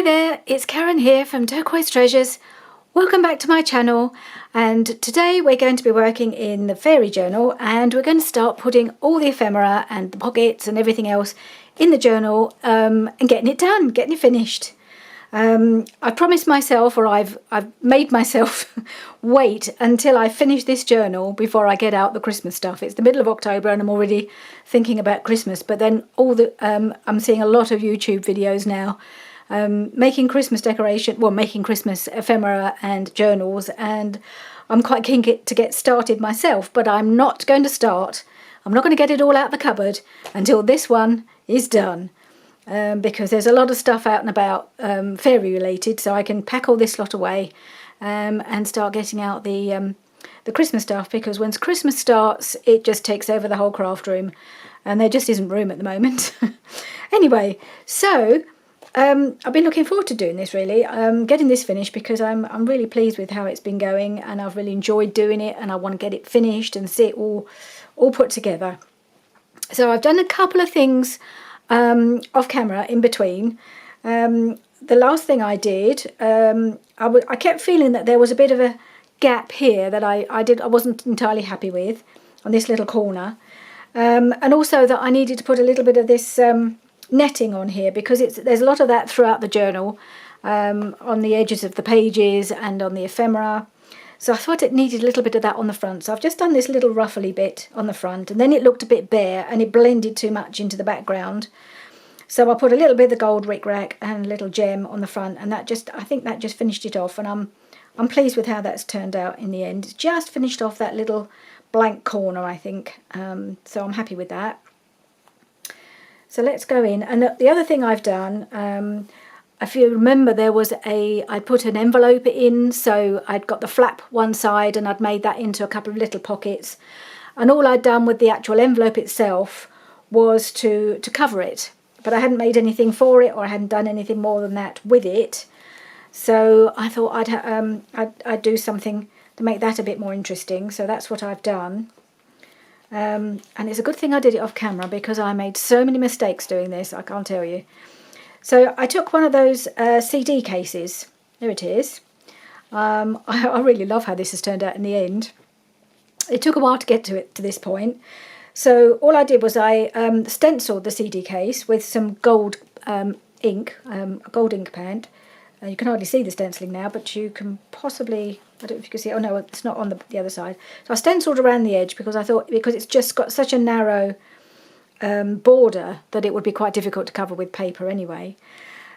Hi there, it's Karen here from Turquoise Treasures. Welcome back to my channel, and today we're going to be working in the fairy journal, and we're going to start putting all the ephemera and the pockets and everything else in the journal and getting it done, getting it finished. I promised myself, or I've made myself wait until I finish this journal before I get out the Christmas stuff. It's the middle of October and I'm already thinking about Christmas, but then I'm seeing a lot of YouTube videos now making Christmas making Christmas ephemera and journals, and I'm quite keen to get started myself, but I'm not going to start. I'm not going to get it all out the cupboard until this one is done, because there's a lot of stuff out and about fairy related, so I can pack all this lot away and start getting out the Christmas stuff, because once Christmas starts it just takes over the whole craft room and there just isn't room at the moment. Anyway, so I've been looking forward to doing this, really, getting this finished, because I'm really pleased with how it's been going, and I've really enjoyed doing it, and I want to get it finished and see it all put together. So I've done a couple of things off camera in between. The last thing I did, I kept feeling that there was a bit of a gap here that I wasn't entirely happy with on this little corner, and also that I needed to put a little bit of this netting on here, because there's a lot of that throughout the journal, on the edges of the pages and on the ephemera. So I thought it needed a little bit of that on the front. So I've just done this little ruffly bit on the front, and then it looked a bit bare and it blended too much into the background. So I put a little bit of the gold rickrack and a little gem on the front, and I think that just finished it off, and I'm pleased with how that's turned out in the end. It's just finished off that little blank corner, I think. So I'm happy with that. So let's go in. And the other thing I've done, if you remember, I put an envelope in, so I'd got the flap one side and I'd made that into a couple of little pockets. And all I'd done with the actual envelope itself was to cover it. But I hadn't made anything for it, or I hadn't done anything more than that with it. So I thought I'd do something to make that a bit more interesting. So that's what I've done. And it's a good thing I did it off camera, because I made so many mistakes doing this, I can't tell you. So I took one of those CD cases. There it is. I really love how this has turned out in the end. It took a while to get to this point. So all I did was I stenciled the CD case with some gold ink, a gold ink pad. You can hardly see the stenciling now, but you can possibly, I don't know if you can see, oh no, it's not on the other side. So I stenciled around the edge, because I thought, because it's just got such a narrow border that it would be quite difficult to cover with paper anyway.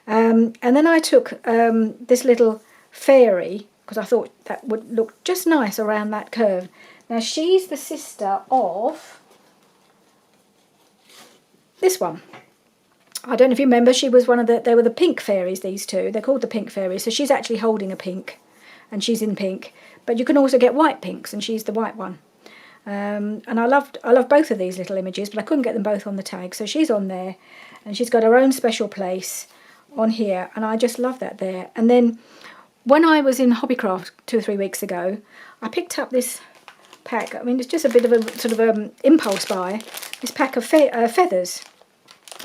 And then I took this little fairy, because I thought that would look just nice around that curve. Now she's the sister of this one. I don't know if you remember, she was they were the pink fairies, these two. They're called the pink fairies. So she's actually holding a pink, and she's in pink. But you can also get white pinks, and she's the white one. And I love both of these little images, but I couldn't get them both on the tag. So she's on there, and she's got her own special place on here, and I just love that there. And then when I was in Hobbycraft 2 or 3 weeks ago, I picked up this pack. I mean, it's just a bit of a sort of impulse buy. This pack of feathers,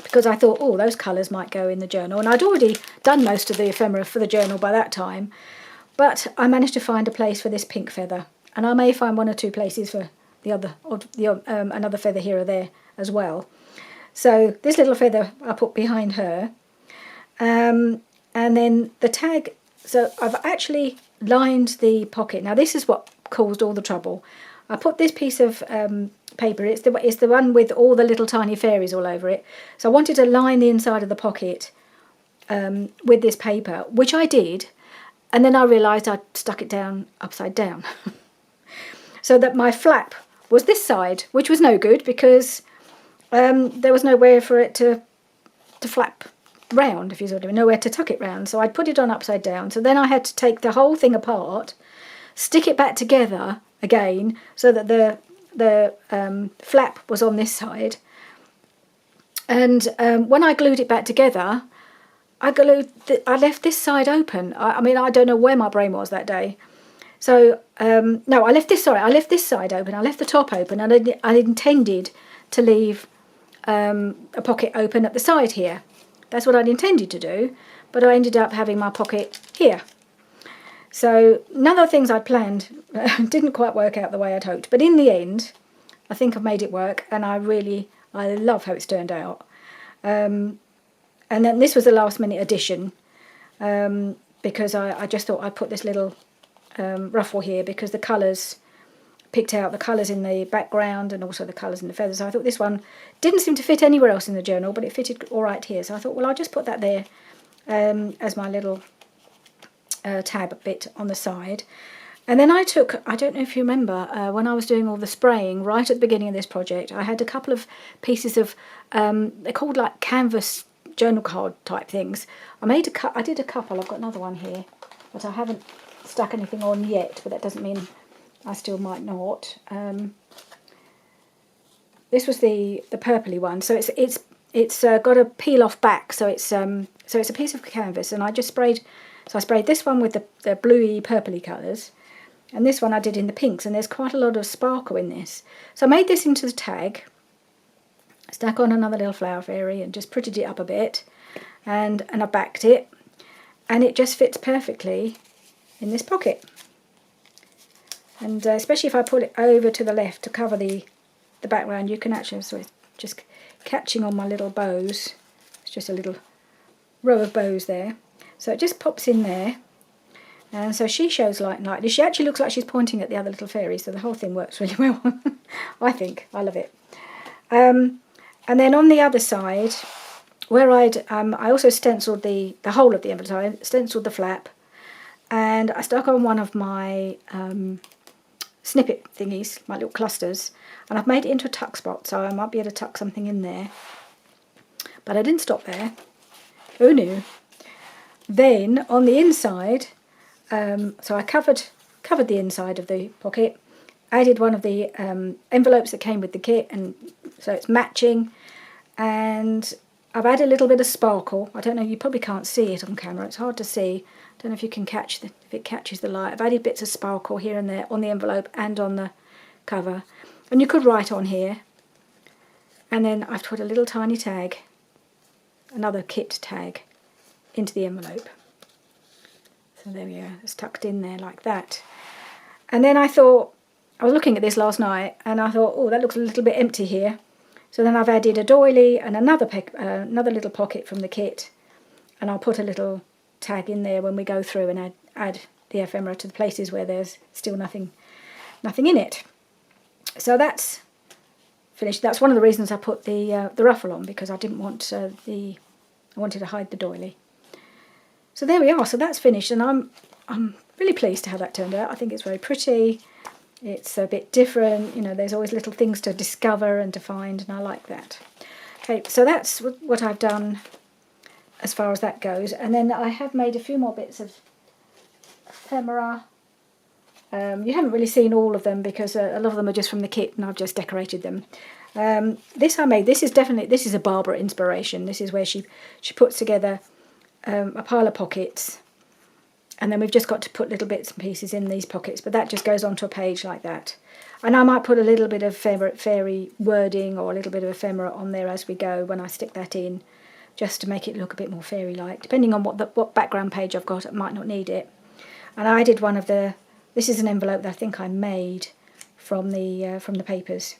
because I thought, oh, those colours might go in the journal. And I'd already done most of the ephemera for the journal by that time, but I managed to find a place for this pink feather, and I may find 1 or 2 places for the other, or another feather here or there as well. So this little feather I put behind her, and then the tag. So I've actually lined the pocket. Now this is what caused all the trouble. I put this piece of paper, it's the one with all the little tiny fairies all over it. So I wanted to line the inside of the pocket with this paper, which I did, and then I realised I'd stuck it down upside down. So that my flap was this side, which was no good, because there was nowhere for it to flap round, if you sort of, nowhere to tuck it round. So I'd put it on upside down. So then I had to take the whole thing apart, stick it back together again, so that the flap was on this side. And when I glued it back together, I left this side open. I mean, I don't know where my brain was that day. So no, I left this side open. I left the top open, and I intended to leave a pocket open at the side here. That's what I'd intended to do, but I ended up having my pocket here. So none of the things I'd planned didn't quite work out the way I'd hoped. But in the end, I think I've made it work, and I love how it's turned out. And then this was a last minute addition, because I just thought I'd put this little ruffle here because the colours, picked out the colours in the background and also the colours in the feathers. So I thought this one didn't seem to fit anywhere else in the journal, but it fitted all right here. So I thought, well, I'll just put that there as my little tab bit on the side. And then I don't know if you remember, when I was doing all the spraying right at the beginning of this project, I had a couple of pieces of, they're called like canvas journal card type things. I did a couple, I've got another one here, but I haven't stuck anything on yet, but that doesn't mean I still might not. This was the purpley one, so it's got a peel off back, so it's a piece of canvas, and I just sprayed. So I sprayed this one with the bluey purpley colours, and this one I did in the pinks, and there's quite a lot of sparkle in this. So I made this into the tag, stuck on another little flower fairy, and just prettied it up a bit, and I backed it, and it just fits perfectly in this pocket. And especially if I put it over to the left to cover the background, you can actually, so it's just catching on my little bows. It's just a little row of bows there. So it just pops in there. And so she shows light and lightly. She actually looks like she's pointing at the other little fairy, so the whole thing works really well. I think. I love it. And then on the other side, where I also stenciled the whole of the envelope. I stenciled the flap, and I stuck on one of my snippet thingies, my little clusters, and I've made it into a tuck spot, so I might be able to tuck something in there. But I didn't stop there. Who knew? Then on the inside, so I covered the inside of the pocket, added one of the envelopes that came with the kit, and so it's matching, and I've added a little bit of sparkle. I don't know, you probably can't see it on camera, it's hard to see. I don't know if you can catch if it catches the light. I've added bits of sparkle here and there on the envelope and on the cover, and you could write on here, and then I've put a little tiny tag, another kit tag, into the envelope. So there we go, it's tucked in there like that. And then I thought, I was looking at this last night, and I thought, oh, that looks a little bit empty here. So then I've added a doily and another little pocket from the kit, and I'll put a little tag in there when we go through and add the ephemera to the places where there's still nothing in it. So that's finished. That's one of the reasons I put the ruffle on, because I didn't want I wanted to hide the doily. So there we are. So that's finished, and I'm really pleased how that turned out. I think it's very pretty. It's a bit different. You know, there's always little things to discover and to find, and I like that. Okay, so that's what I've done as far as that goes. And then I have made a few more bits of ephemera. You haven't really seen all of them because a lot of them are just from the kit, and I've just decorated them. This I made. This is a Barbara inspiration. This is where she puts together a pile of pockets, and then we've just got to put little bits and pieces in these pockets, but that just goes onto a page like that. And I might put a little bit of fairy wording or a little bit of ephemera on there as we go when I stick that in, just to make it look a bit more fairy-like. Depending on what background page I've got, I might not need it. And I did one of this is an envelope that I think I made from the papers,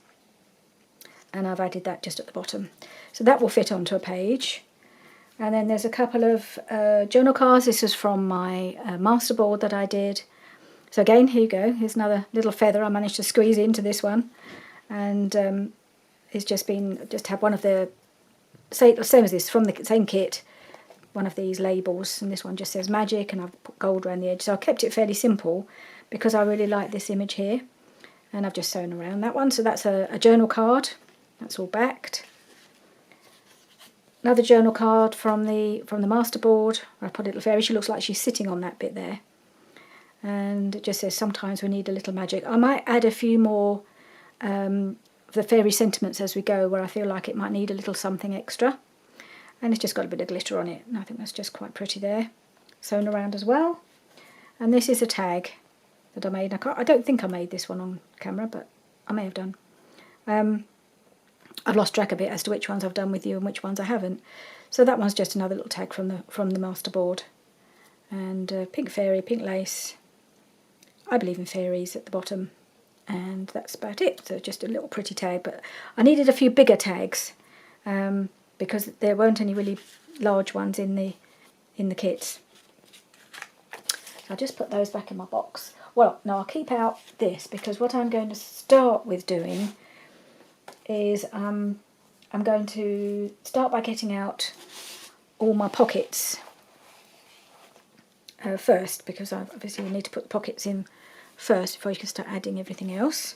and I've added that just at the bottom. So that will fit onto a page. And then there's a couple of journal cards. This is from my masterboard that I did. So again, here you go. Here's another little feather I managed to squeeze into this one. And it's just had one of the, same as this, from the same kit, one of these labels. And this one just says magic, and I've put gold around the edge. So I kept it fairly simple because I really like this image here. And I've just sewn around that one. So that's a journal card. That's all backed. Another journal card from the masterboard. I put a little fairy. She looks like she's sitting on that bit there. And it just says, sometimes we need a little magic. I might add a few more of the fairy sentiments as we go, where I feel like it might need a little something extra. And it's just got a bit of glitter on it, and I think that's just quite pretty there. Sewn around as well. And this is a tag that I made. I don't think I made this one on camera, but I may have done. I've lost track a bit as to which ones I've done with you and which ones I haven't. So that one's just another little tag from the masterboard. And pink fairy, pink lace. I believe in fairies at the bottom. And that's about it. So just a little pretty tag, but I needed a few bigger tags because there weren't any really large ones in the kits. So I'll just put those back in my box. Well, no, I'll keep out this because what I'm going to start with doing is I'm going to start by getting out all my pockets first, because obviously you need to put the pockets in first before you can start adding everything else.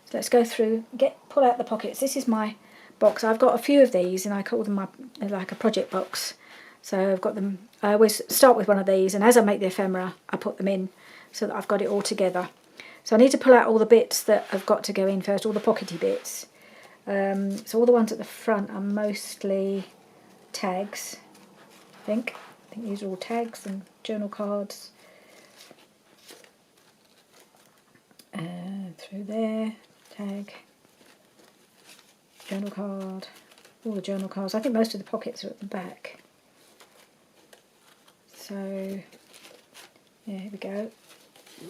So let's go through, pull out the pockets. This is my box. I've got a few of these and I call them like a project box. So I've got them, I always start with one of these, and as I make the ephemera I put them in so that I've got it all together. So I need to pull out all the bits that have got to go in first, all the pockety bits. So all the ones at the front are mostly tags, I think these are all tags and journal cards. Through there, tag, journal card, all the journal cards. I think most of the pockets are at the back. So, yeah, here we go.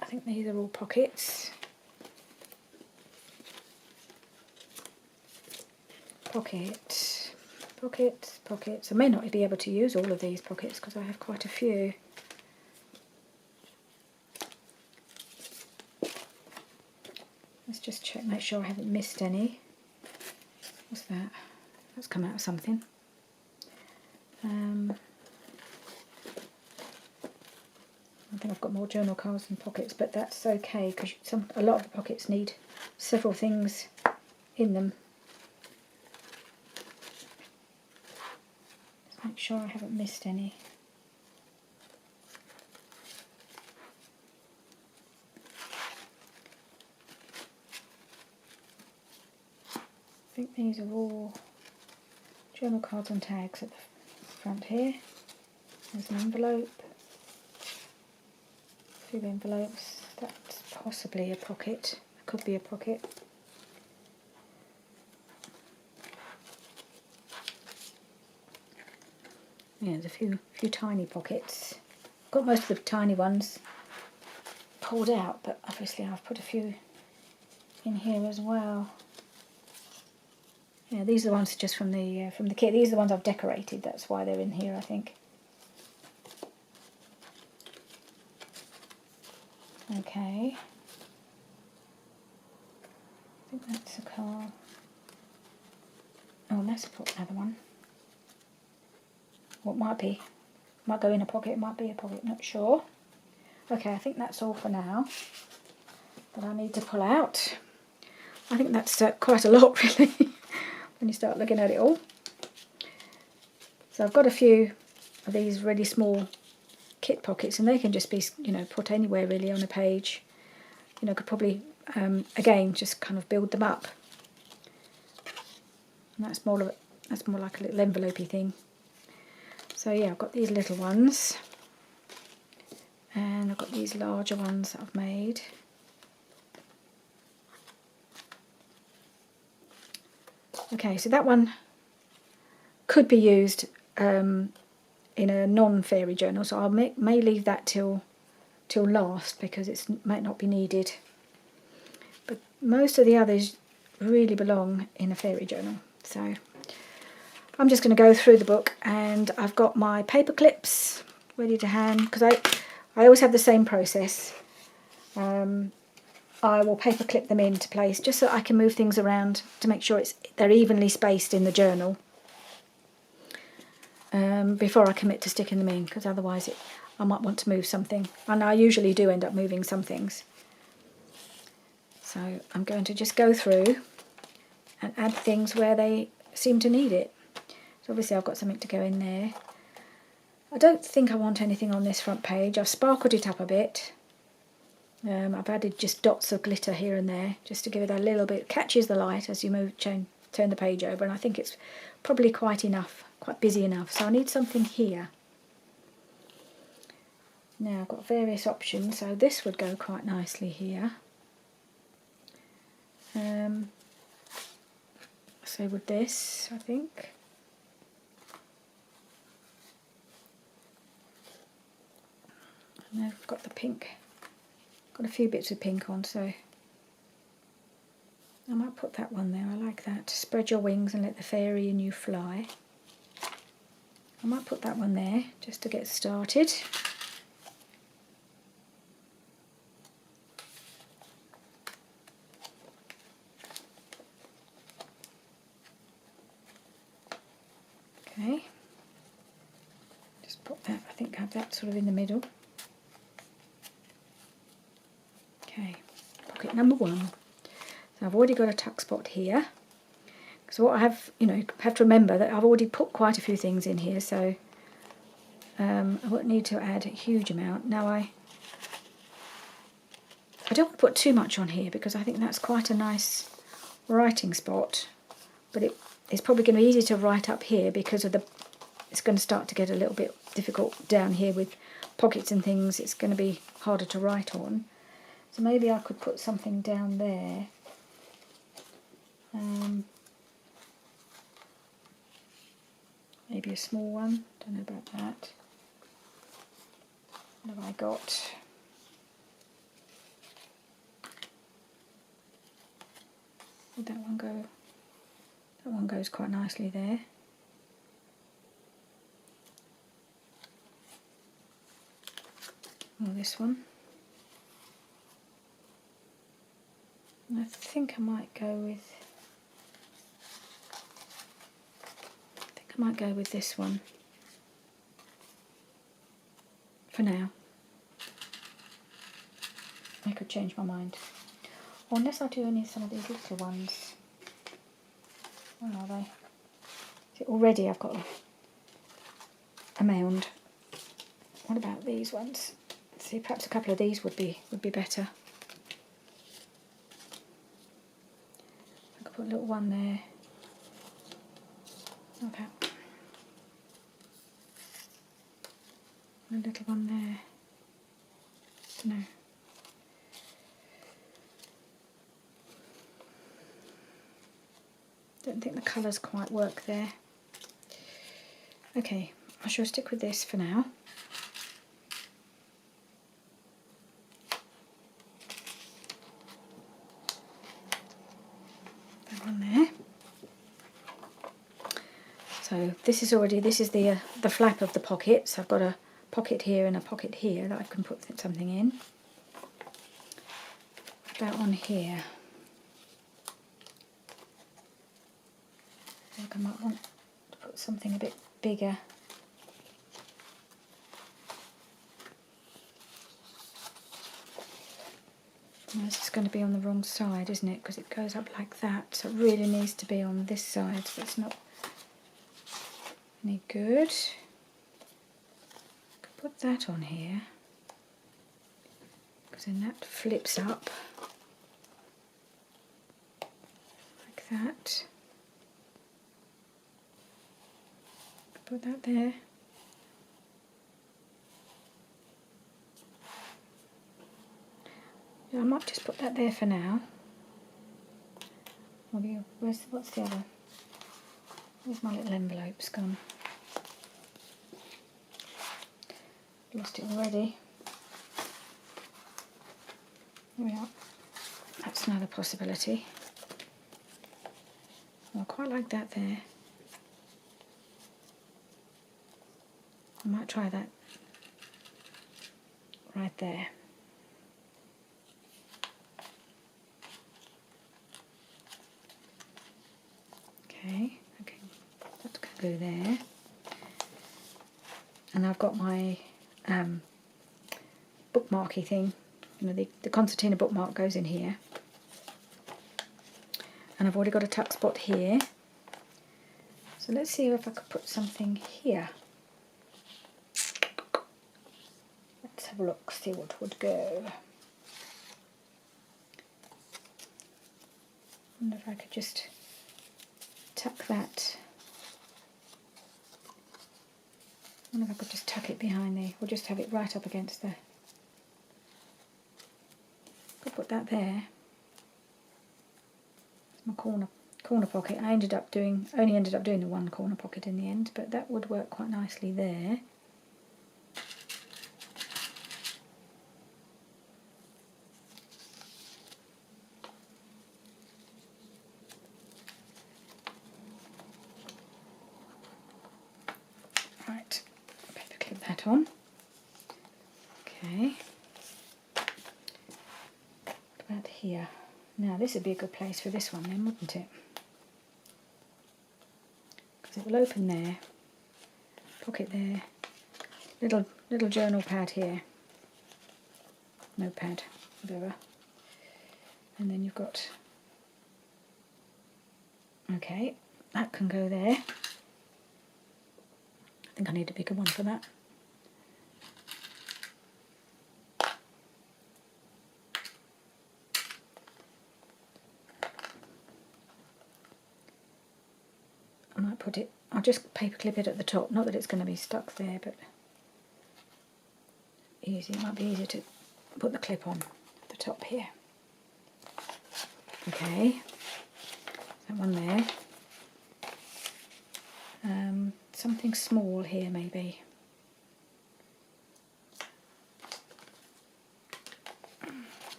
I think these are all pockets. Pockets. I may not be able to use all of these pockets because I have quite a few. Let's just check, make sure I haven't missed any. What's that? That's come out of something. I think I've got more journal cards and pockets, but that's okay because a lot of the pockets need several things in them. Let's make sure I haven't missed any. I think these are all journal cards and tags at the front here. There's an envelope. A few envelopes. That's possibly a pocket. It could be a pocket. Yeah, there's a few tiny pockets. Got most of the tiny ones pulled out, but obviously I've put a few in here as well. Yeah, these are the ones just from the kit. These are the ones I've decorated. That's why they're in here, I think. Okay. I think that's a card. Oh, let's put another one. What might be? Might go in a pocket. Might be a pocket. Not sure. Okay, I think that's all for now. But I need to pull out. I think that's quite a lot, really. When you start looking at it all. So I've got a few of these really small kit pockets, and they can just be, put anywhere really on a page. Could probably again just kind of build them up. And that's more like a little envelopey thing. So yeah, I've got these little ones, and I've got these larger ones that I've made. Okay, so that one could be used in a non-fairy journal, so I may leave that till last because it might not be needed. But most of the others really belong in a fairy journal. So I'm just going to go through the book, and I've got my paper clips ready to hand because I always have the same process. I will paper clip them into place just so I can move things around to make sure they're evenly spaced in the journal before I commit to sticking them in, because otherwise I might want to move something, and I usually do end up moving some things. So I'm going to just go through and add things where they seem to need it. So obviously I've got something to go in there. I don't think I want anything on this front page. I've sparkled it up a bit. I've added just dots of glitter here and there just to give it a little bit, catches the light as you turn the page over, and I think it's probably quite enough, quite busy enough. So I need something here. Now I've got various options, so this would go quite nicely here. So would this, I think. And I've got the pink, got a few bits of pink on, so I might put that one there. I like that. Spread your wings and let the fairy in you fly. I might put that one there just to get started. Okay, just put that, I think have that sort of in the middle. Okay, pocket number 1. So I've already got a tuck spot here. So what I have, you have to remember that I've already put quite a few things in here, so I won't need to add a huge amount. Now I don't want to put too much on here because I think that's quite a nice writing spot, but it's probably going to be easy to write up here because of it's going to start to get a little bit difficult down here with pockets and things. It's going to be harder to write on. So maybe I could put something down there. Maybe a small one, don't know about that. What have I got? Would that one go? That one goes quite nicely there. Or this one. I think I might go with this one for now. I could change my mind. Or unless I do some of these little ones. Where are they? See, already I've got a mound. What about these ones? See, perhaps a couple of these would be better. I could put a little one there. Okay. A little one there. No. Don't think the colours quite work there. Okay, I shall stick with this for now. That one there. So this is the flap of the pocket. So I've got a pocket here and a pocket here that I can put something in. That one here. I think I might want to put something a bit bigger. Well, this is going to be on the wrong side, isn't it? Because it goes up like that. So it really needs to be on this side. So it's not any good. I could put that on here. Because then that flips up. Like that. Put that there. Yeah, I might just put that there for now. What's the other? Where's my little envelopes gone? Lost it already. Here we are. That's another possibility. I quite like that there. I might try that right there. Okay, that's going to go there. And I've got my bookmarky thing. The concertina bookmark goes in here. And I've already got a tuck spot here. So let's see if I could put something here. Let's have a look, see what would go. I wonder if I could just tuck that. I wonder if I could just tuck it behind there, or just have it right up against the. Could put that there. It's my corner pocket. I only ended up doing the one corner pocket in the end, but that would work quite nicely there. that on. Okay. About here. Now this would be a good place for this one then, wouldn't it? Because it will open there, pocket there, little journal pad here, notepad, whatever. And then you've got, okay, that can go there. I think I need a bigger one for that. I might put it, I'll just paper clip it at the top, not that it's going to be stuck there, but easy, it might be easier to put the clip on at the top here. Okay, that one there. Something small here maybe.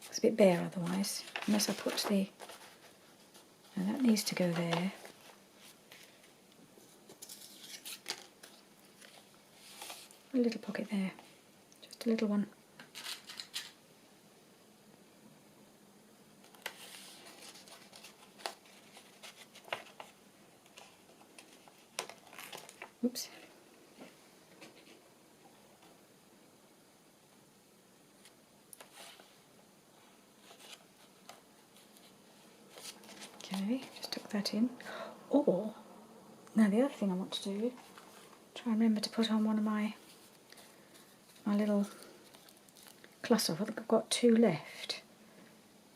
It's a bit bare otherwise, unless I put the, and that needs to go there. A little pocket there, just a little one. Oops. Okay, just tuck that in. Or, now the other thing I want to do, try and remember to put on one of my little cluster. I think I've got 2 left.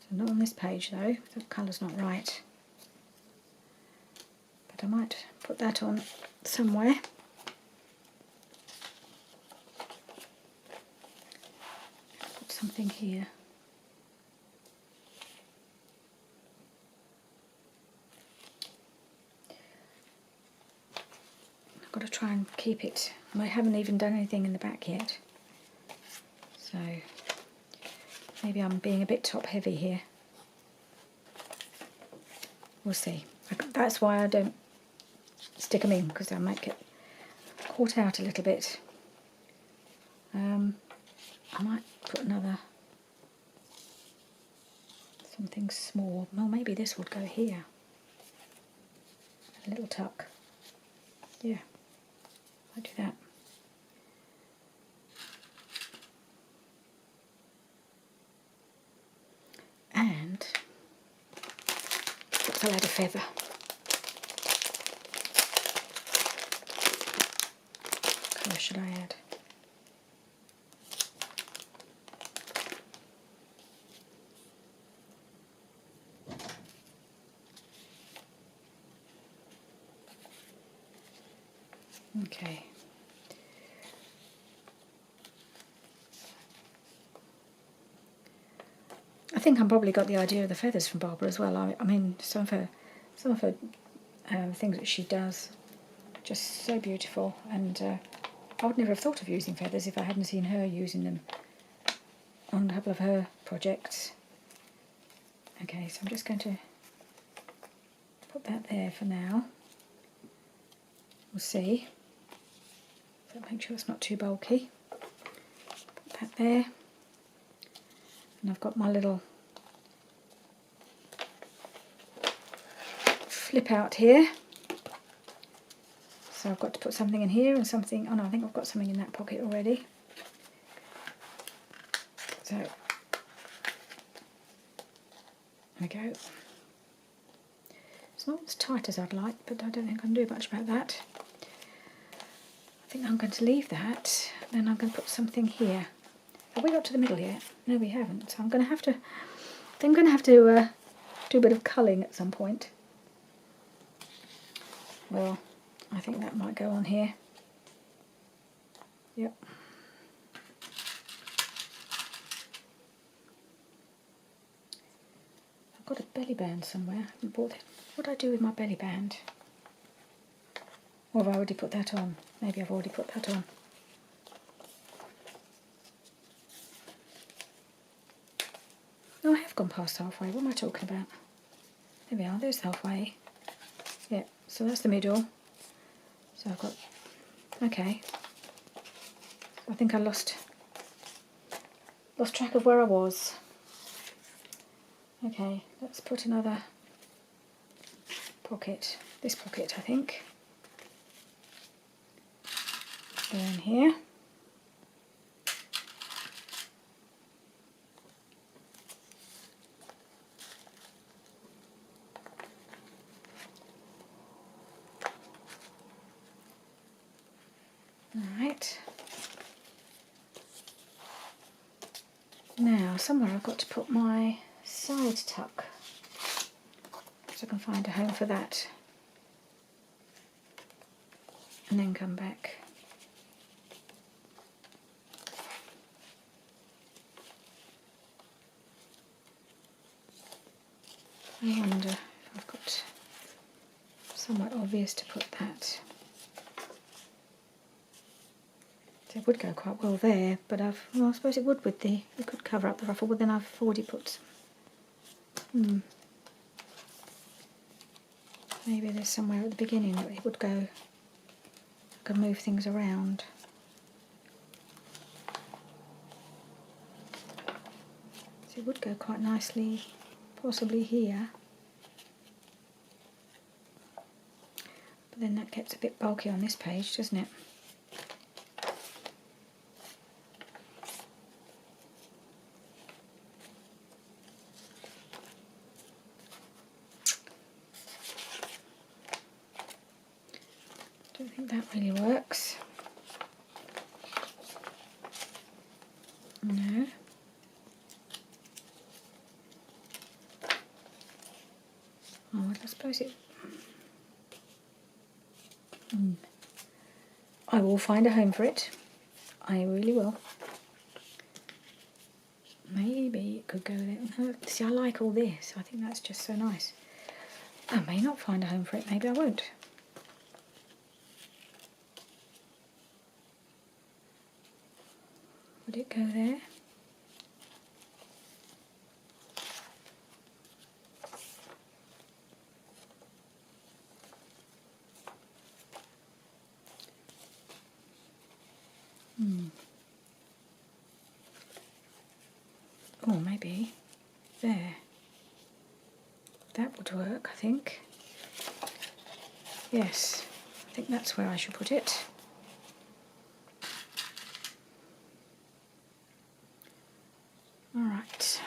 So not on this page though, the colour's not right. But I might put that on somewhere. Put something here. I've got to try and keep it. I haven't even done anything in the back yet. So maybe I'm being a bit top heavy here. We'll see. That's why I don't stick them in, because they'll make it caught out a little bit. I might put another, something small. Well, maybe this would go here. A little tuck. Yeah, I'll do that. And I'll add a feather. What colour should I add? Okay. I think I probably got the idea of the feathers from Barbara as well. I mean, some of her things that she does, just so beautiful. And I would never have thought of using feathers if I hadn't seen her using them on a couple of her projects. Okay, so I'm just going to put that there for now. We'll see. So make sure it's not too bulky. Put that there. And I've got my little flip out here. So I've got to put something in here and something, oh no, I think I've got something in that pocket already. So, there we go. It's not as tight as I'd like, but I don't think I can do much about that. I think I'm going to leave that, then I'm going to put something here. Have we got to the middle yet? No, we haven't. So I'm going to have to, I think I'm going to have to do a bit of culling at some point. Well, I think that might go on here. Yep. I've got a belly band somewhere. I haven't bought it. What do I do with my belly band? Or have I already put that on? Maybe I've already put that on. No, I have gone past halfway. What am I talking about? There we are. There's halfway. Yeah, so that's the middle. So I've got, okay. I think I lost track of where I was. Okay, let's put another pocket, this pocket I think, go in here. Alright. Now, somewhere I've got to put my side tuck, so I can find a home for that. And then come back. I wonder if I've got somewhere obvious to put that. It would go quite well there, but I suppose it would with it could cover up the ruffle, but then I've already put maybe there's somewhere at the beginning that it would go, I could move things around. So it would go quite nicely, possibly here. But then that gets a bit bulky on this page, doesn't it? Don't think that really works. No. Oh, well, I suppose it... I will find a home for it. I really will. Maybe it could go there. See, I like all this. I think that's just so nice. I may not find a home for it. Maybe I won't. Would it go there? Oh, maybe there. That would work, I think. Yes, I think that's where I should put it. All right.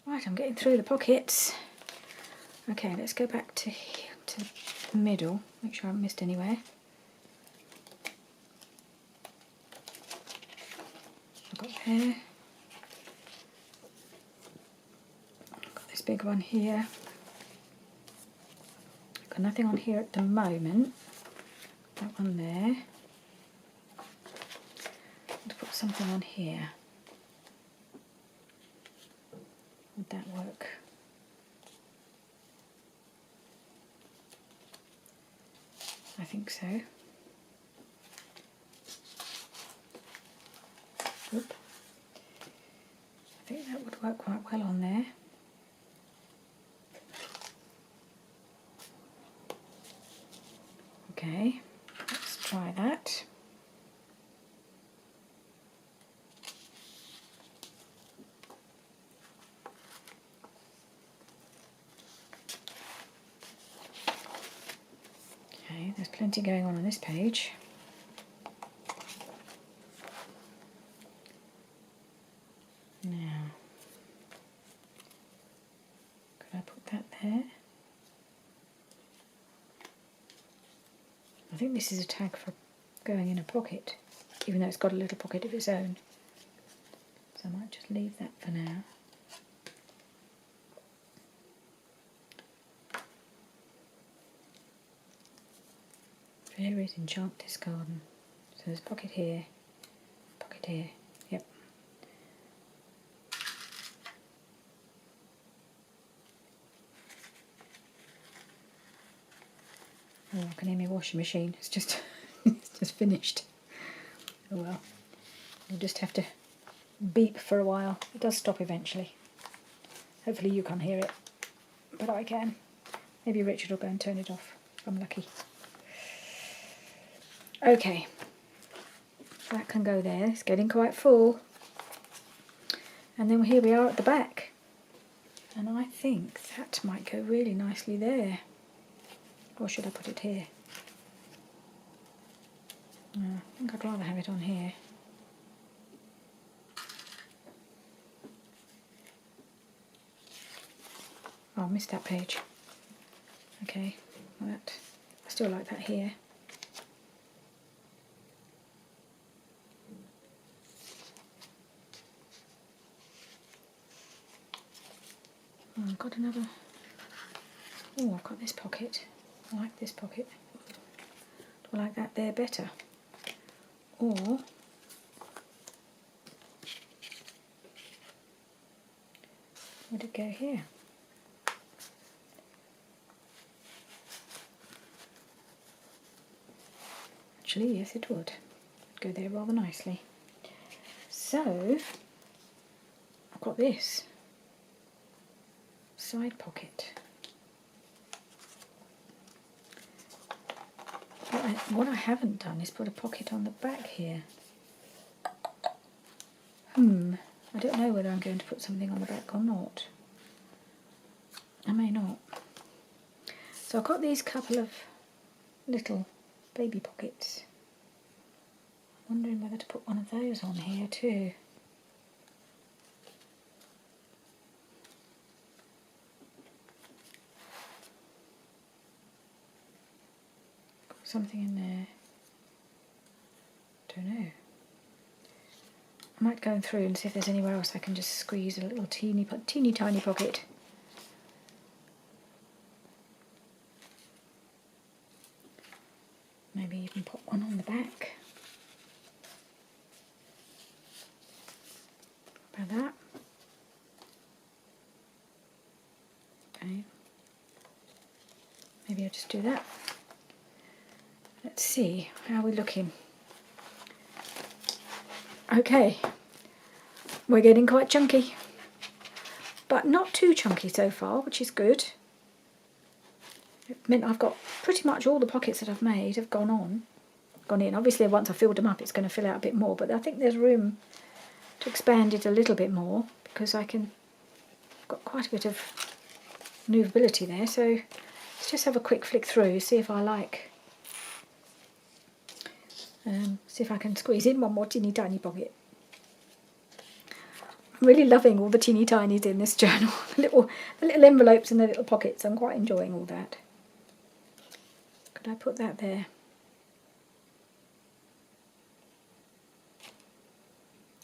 Right, I'm getting through the pockets. Okay, let's go back to the middle. Make sure I haven't missed anywhere. I've got there. I've got this big one here. I've got nothing on here at the moment. That one there. To put something on here. Would that work? I think so. Oop. I think that would work quite well on there. Okay, let's try that. Okay, there's plenty going on this page. Now, could I put that there? I think this is a tag for going in a pocket, even though it's got a little pocket of its own. So I might just leave that for now. Fairies enchant this garden. So there's a pocket here, yep. Oh, I can hear my washing machine. It's just it's just finished. Oh well. You'll just have to beep for a while. It does stop eventually. Hopefully you can't hear it, but I can. Maybe Richard will go and turn it off if I'm lucky. Okay, that can go there. It's getting quite full. And then here we are at the back. And I think that might go really nicely there. Or should I put it here? I think I'd rather have it on here. Oh, I missed that page. Okay, well I still like that here. Oh, I've got another. Oh, I've got this pocket. I like this pocket. Do I like that there better? Or would it go here? Actually, yes, it would. Go there rather nicely. So I've got this side pocket. What I haven't done is put a pocket on the back here. I don't know whether I'm going to put something on the back or not. I may not. So I've got these couple of little baby pockets. I'm wondering whether to put one of those on here too. Put something in there. Don't know. I might go through and see if there's anywhere else I can just squeeze a little teeny tiny pocket. Maybe even put one on the back. About that. Okay. Maybe I'll just do that. Let's see, how are we looking? Okay, we're getting quite chunky, but not too chunky so far, which is good. It meant I've got pretty much all the pockets that I've made have gone in. Obviously once I filled them up it's going to fill out a bit more, but I think there's room to expand it a little bit more because I've got quite a bit of movability there. So let's just have a quick flick through, see if I like, see if I can squeeze in one more teeny tiny pocket. I'm really loving all the teeny tinies in this journal, the little envelopes and the little pockets. I'm quite enjoying all that. Could I put that there?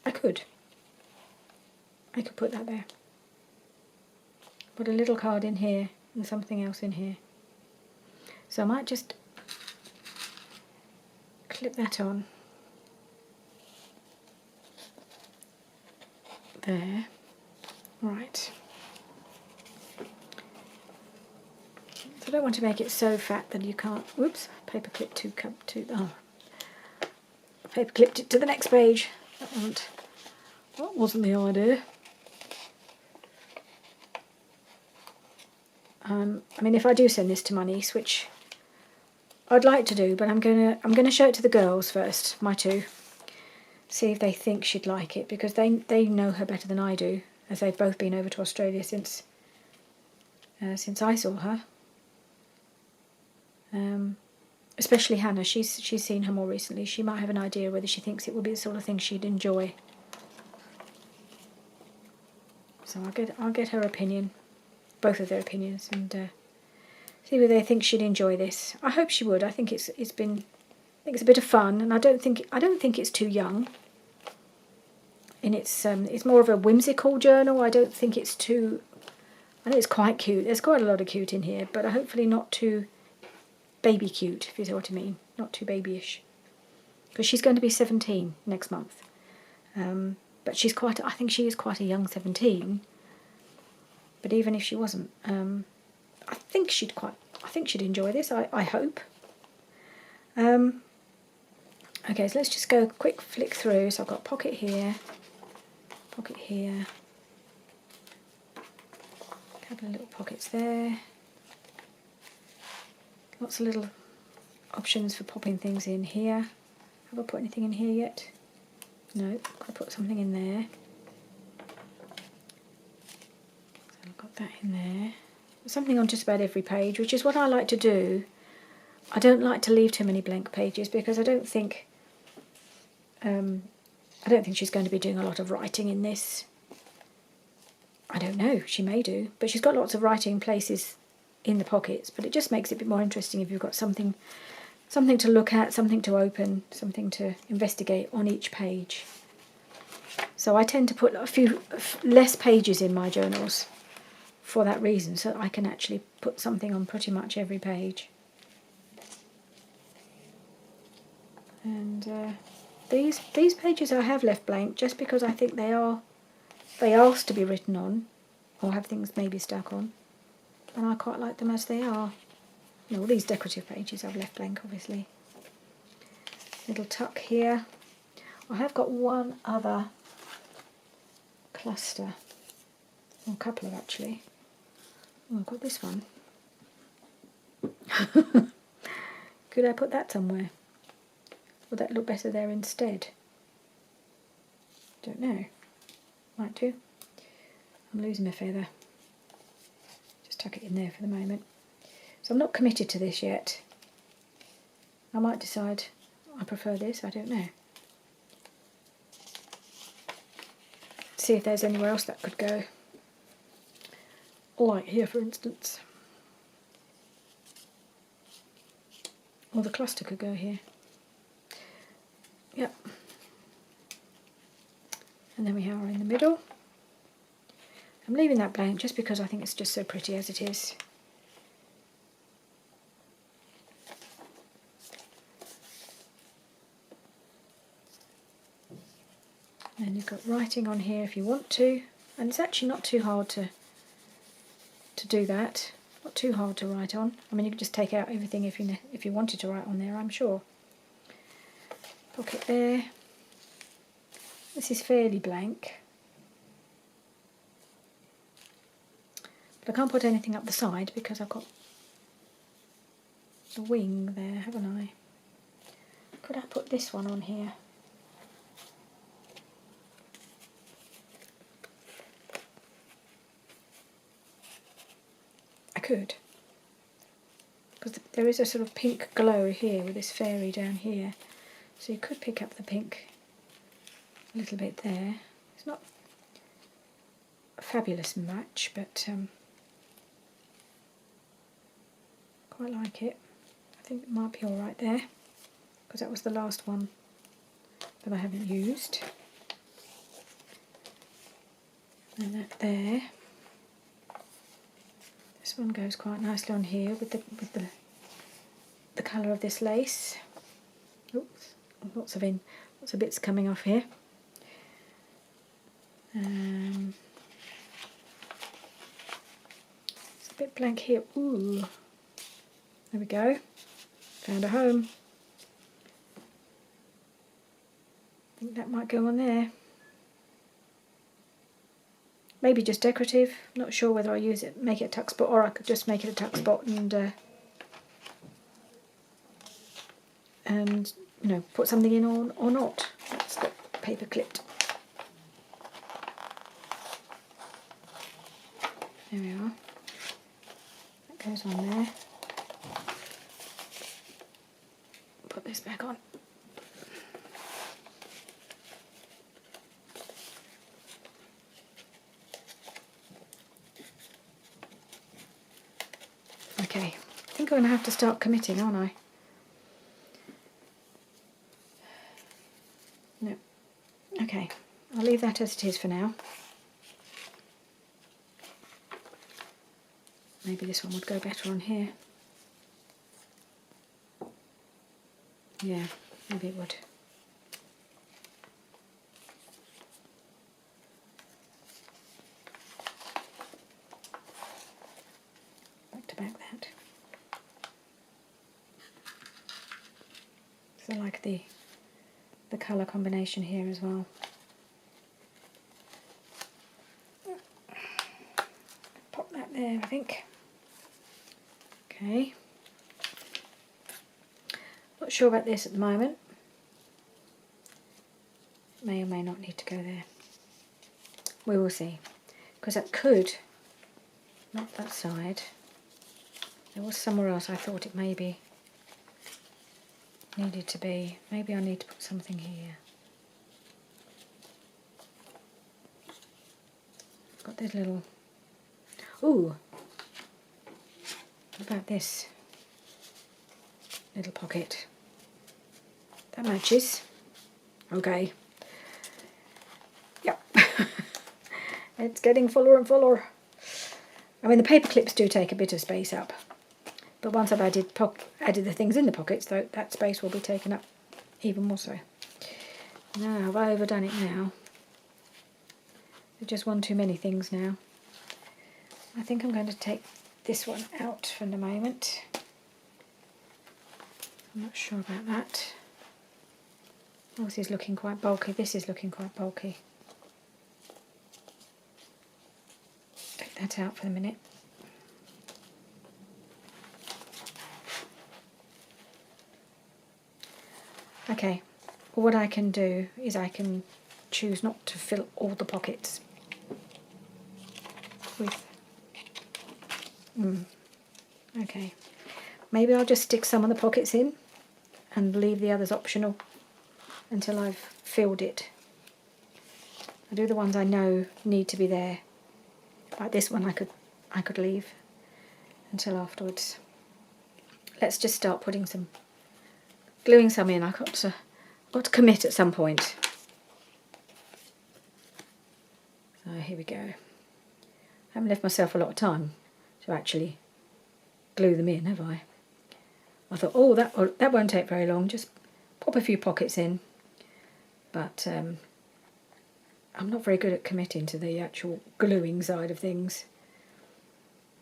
I could put that there. Put a little card in here and something else in here. So I might just clip that on. There. Right. So I don't want to make it so fat that you can't, whoops, paper clip paper clipped it to the next page. That wasn't the idea. I mean, if I do send this to my niece, which I'd like to do, but I'm gonna show it to the girls first, my two, see if they think she'd like it, because they know her better than I do, as they've both been over to Australia since I saw her. Especially Hannah, she's seen her more recently. She might have an idea whether she thinks it would be the sort of thing she'd enjoy. So I'll get her opinion, both of their opinions, and see whether they think she'd enjoy this. I hope she would. I think it's a bit of fun, and I don't think it's too young. And it's more of a whimsical journal. I don't think it's too. I know it's quite cute. There's quite a lot of cute in here, but hopefully not too baby cute, if you see what I mean. Not too babyish. Because she's going to be 17 next month. But I think she is quite a young 17. But even if she wasn't, I think she'd enjoy this. I hope. Okay, so let's just go quick flick through. So I've got pocket here, Little pockets there. Lots of little options for popping things in here. Have I put anything in here yet? No, I put something in there. So I've got that in there. Something on just about every page, which is what I like to do. I don't like to leave too many blank pages because I don't think she's going to be doing a lot of writing in this. I don't know, she may do, but she's got lots of writing places in the pockets, but it just makes it a bit more interesting if you've got something to look at, something to open, something to investigate on each page. So I tend to put a few less pages in my journals for that reason, so that I can actually put something on pretty much every page. And these pages I have left blank just because I think they asked to be written on, or have things maybe stuck on, and I quite like them as they are. All these decorative pages I've left blank, obviously. Little tuck here. I have got one other cluster, or a couple of actually. Oh, I've got this one. Could I put that somewhere? Would that look better there instead? Don't know. Might do. I'm losing a feather. Just tuck it in there for the moment. So I'm not committed to this yet. I might decide I prefer this, I don't know. See if there's anywhere else that could go. Like here, for instance. Or the cluster could go here. Yep. And then we are in the middle. I'm leaving that blank just because I think it's just so pretty as it is. And you've got writing on here if you want to, and it's actually not too hard to do that. Not too hard to write on. I mean, you could just take out everything if you wanted to write on there, I'm sure. Pocket there. This is fairly blank. But I can't put anything up the side because I've got the wing there, haven't I? Could I put this one on here? I could. Because there is a sort of pink glow here with this fairy down here. So you could pick up the pink a little bit there. It's not a fabulous match, but quite like it. I think it might be alright there, because that was the last one that I haven't used. And that there. This one goes quite nicely on here with the colour of this lace. Oops, lots of bits coming off here. It's a bit blank here. Ooh, there we go. Found a home. I think that might go on there. Maybe just decorative. Not sure whether I use it, make it a tuck spot, or I could just make it a tuck spot and you know, put something in or not. That's got paper clipped. There we are. That goes on there. Put this back on. Okay, I think I'm going to have to start committing, aren't I? No. Okay, I'll leave that as it is for now. Maybe this one would go better on here. Yeah, maybe it would. Back to back that. So I like the colour combination here as well. Pop that there. there, I think. Okay. Not sure about this at the moment. May or may not need to go there. We will see. Because that could, not that side. There was somewhere else I thought it maybe needed to be. Maybe I need to put something here. Got this little... Ooh! What about this little pocket? That matches. Okay. Yep. It's getting fuller and fuller. I mean, the paper clips do take a bit of space up. But once I've added the things in the pockets, though, that space will be taken up even more so. Now, have I overdone it now? There's just one too many things now. I think I'm going to take this one out for the moment. I'm not sure about that. Oh, this is looking quite bulky. This is looking quite bulky. Take that out for the minute. Okay, well, what I can do is I can choose not to fill all the pockets with... Okay, maybe I'll just stick some of the pockets in and leave the others optional until I've filled it. I'll do the ones I know need to be there. Like this one I could leave until afterwards. Let's just start putting some... gluing some in. I've got to commit at some point. So here we go. I haven't left myself a lot of time to actually glue them in, have I? I thought, oh, that won't take very long. Just pop a few pockets in. But I'm not very good at committing to the actual gluing side of things.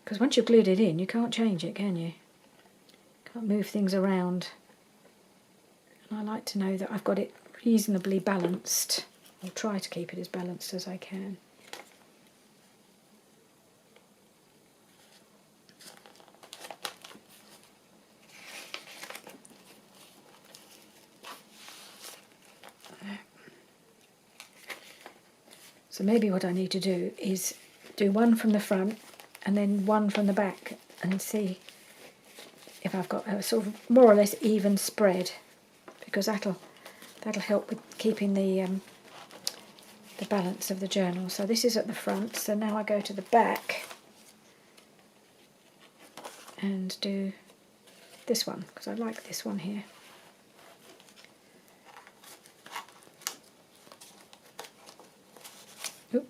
Because once you've glued it in, you can't change it, can you? Can't move things around. And I like to know that I've got it reasonably balanced. I'll try to keep it as balanced as I can. So maybe what I need to do is do one from the front and then one from the back and see if I've got a sort of more or less even spread, because that'll help with keeping the balance of the journal. So this is at the front, so now I go to the back and do this one, because I like this one here. Oop,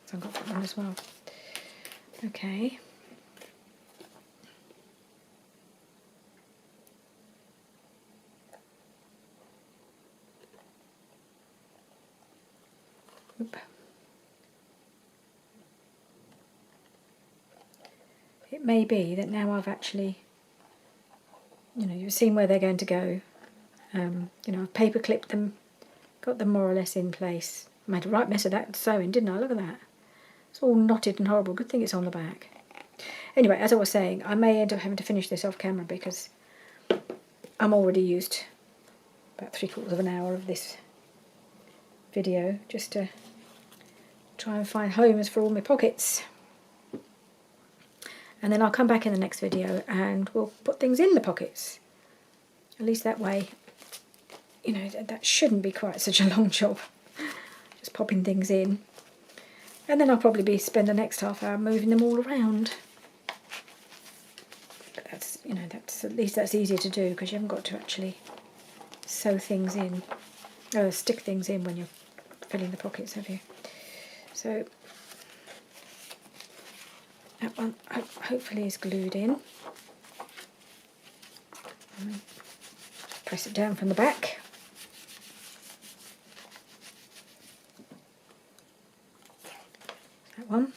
so I've got that one as well. Okay. Oop. It may be that now I've actually, you've seen where they're going to go. I've paper clipped them, got them more or less in place. I made a right mess of that sewing, didn't I? Look at that. It's all knotted and horrible. Good thing it's on the back. Anyway, as I was saying, I may end up having to finish this off camera because I'm already used about 3/4 of an hour of this video just to try and find homes for all my pockets. And then I'll come back in the next video and we'll put things in the pockets. At least that way, that shouldn't be quite such a long job. Just popping things in. And then I'll probably spend the next half hour moving them all around. But that's at least that's easier to do because you haven't got to actually sew things in, stick things in when you're filling the pockets, have you? So that one hopefully is glued in. Press it down from the back. That one.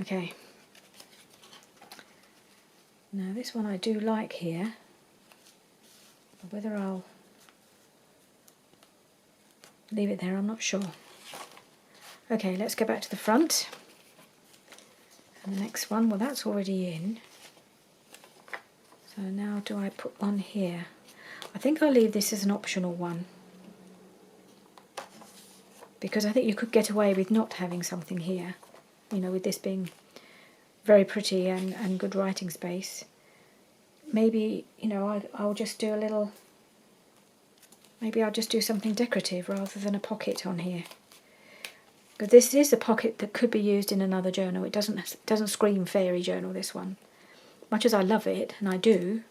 Okay. Now this one I do like here. Whether I'll leave it there, I'm not sure. Okay, let's go back to the front. And the next one, well, that's already in. So now do I put one here? I think I'll leave this as an optional one, because I think you could get away with not having something here, you know, with this being very pretty and good writing space. Maybe, you know, I'll just do a little, maybe I'll just do something decorative rather than a pocket on here. Because this is a pocket that could be used in another journal. It doesn't scream fairy journal, this one. Much as I love it, and I do,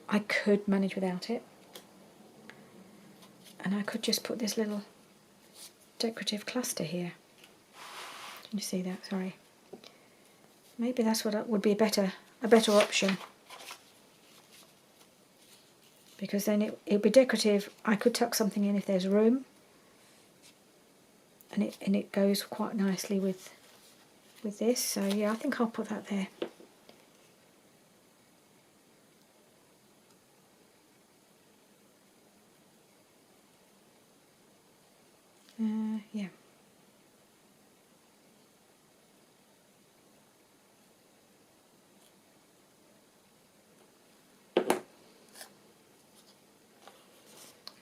I could manage without it. And I could just put this little decorative cluster here. Can you see that? Sorry. Maybe that's what would be a better option. Because then it'd be decorative. I could tuck something in if there's room. And it goes quite nicely with this. So yeah, I think I'll put that there. Yeah.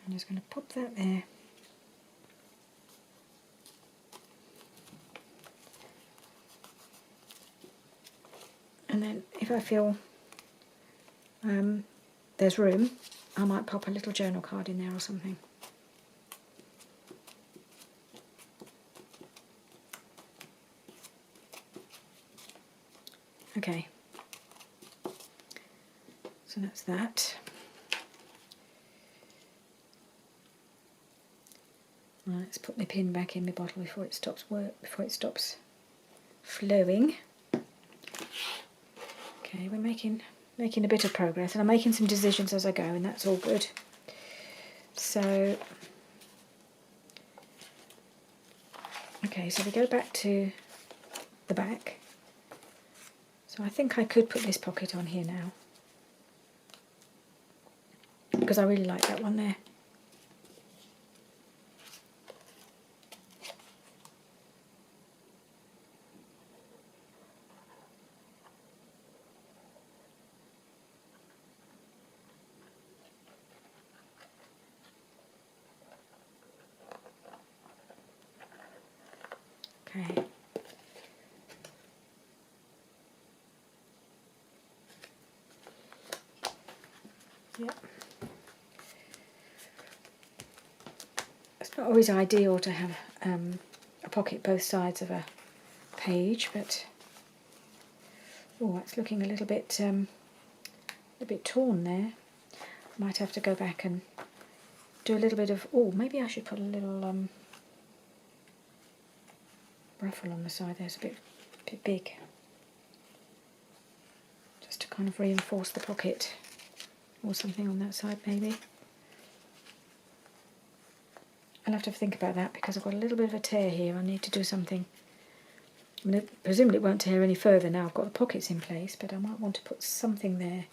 I'm just going to pop that there. And then if I feel there's room, I might pop a little journal card in there or something. Okay, so that's that. Right, let's put my pin back in my bottle before it stops flowing. Okay, we're making a bit of progress, and I'm making some decisions as I go, and that's all good. So, okay, so we go back to the back. So I think I could put this pocket on here now, because I really like that one there. Okay. Yep. It's not always ideal to have a pocket both sides of a page, but oh, it's looking a little bit torn there. Might have to go back and do a little bit of, oh, maybe I should put a little ruffle on the side there. It's a bit big, just to kind of reinforce the pocket, or something on that side maybe. I'll have to think about that, because I've got a little bit of a tear here. I need to do something. I mean, presumably it won't tear any further now I've got the pockets in place, but I might want to put something there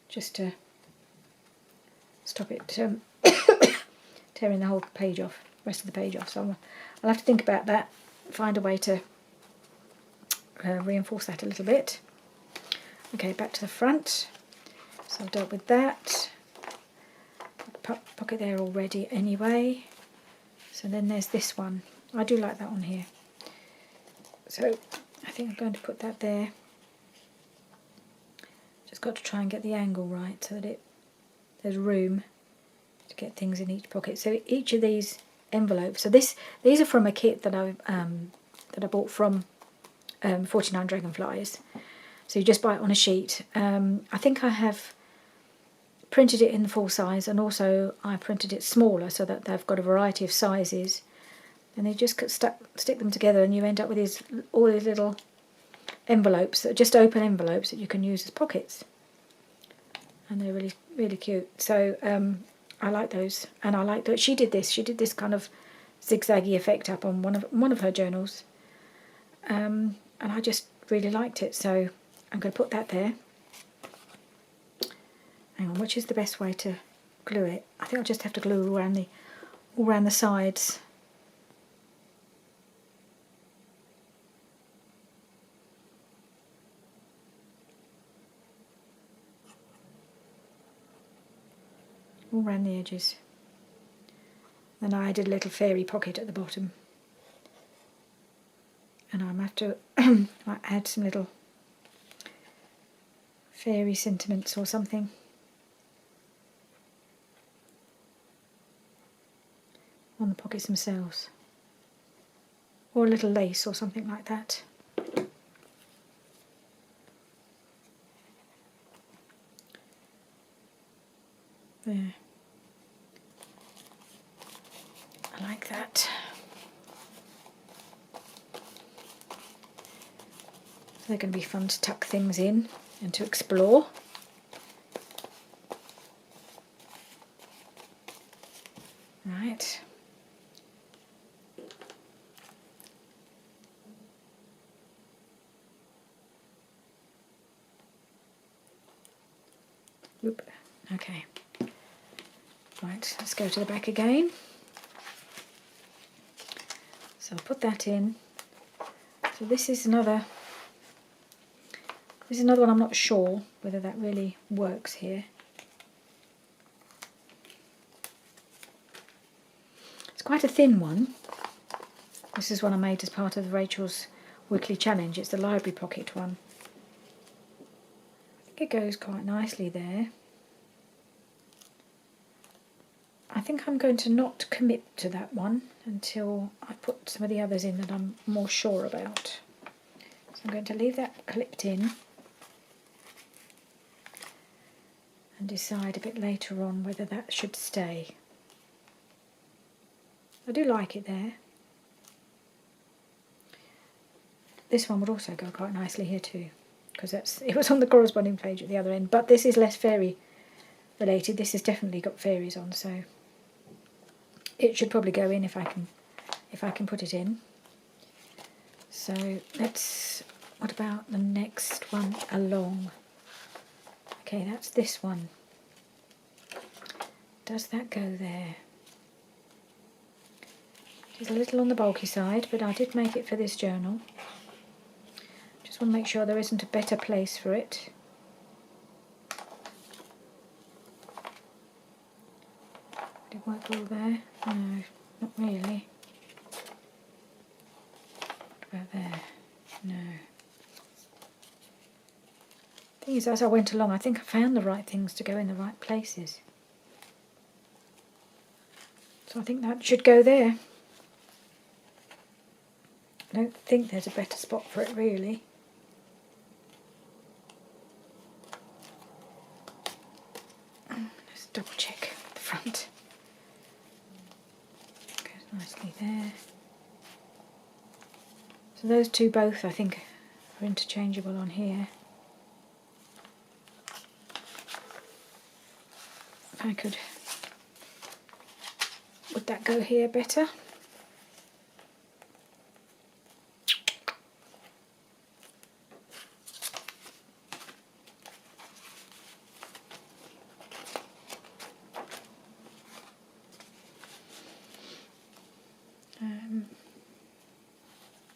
just to stop it tearing the whole page off, rest of the page off. So I'll have to think about that, find a way to reinforce that a little bit. Okay, back to the front. So I've dealt with that. Pocket there already anyway. So then there's this one. I do like that one here. So I think I'm going to put that there. Just got to try and get the angle right so that there's room to get things in each pocket. So each of these envelopes. So these are from a kit that I bought from 49 Dragonflies. So you just buy it on a sheet. I think I have printed it in the full size, and also I printed it smaller so that they've got a variety of sizes, and they just stick them together, and you end up with all these little envelopes that are just open envelopes that you can use as pockets, and they're really, really cute. So I like those, and I like that she did this kind of zigzaggy effect up on one of her journals, and I just really liked it. So I'm going to put that there. Hang on, which is the best way to glue it? I think I'll just have to glue all around the sides. all around the edges. Then I added a little fairy pocket at the bottom. And I'm going to have to add some little fairy sentiments or something. On the pockets themselves. Or a little lace or something like that. There. I like that. They're going to be fun to tuck things in and to explore. Right. Oop. Okay. Right, let's go to the back again. So I'll put that in. So this is another one I'm not sure whether that really works here. It's quite a thin one. This is one I made as part of Rachel's weekly challenge. It's the library pocket one. I think it goes quite nicely there. I think I'm going to not commit to that one until I put some of the others in that I'm more sure about. So I'm going to leave that clipped in and decide a bit later on whether that should stay. I do like it there. This one would also go quite nicely here too, because it was on the corresponding page at the other end, but this is less fairy related. This has definitely got fairies on, so it should probably go in if I can put it in. So what about the next one along? Okay, that's this one. Does that go there? It's a little on the bulky side, but I did make it for this journal. Just want to make sure there isn't a better place for it. Would it work well there? No, not really. What about there? No. The thing is, as I went along, I think I found the right things to go in the right places. So I think that should go there. I don't think there's a better spot for it, really. Let's double check the front. Goes nicely there. So those two both, I think, are interchangeable on here. If I could... Would that go here better?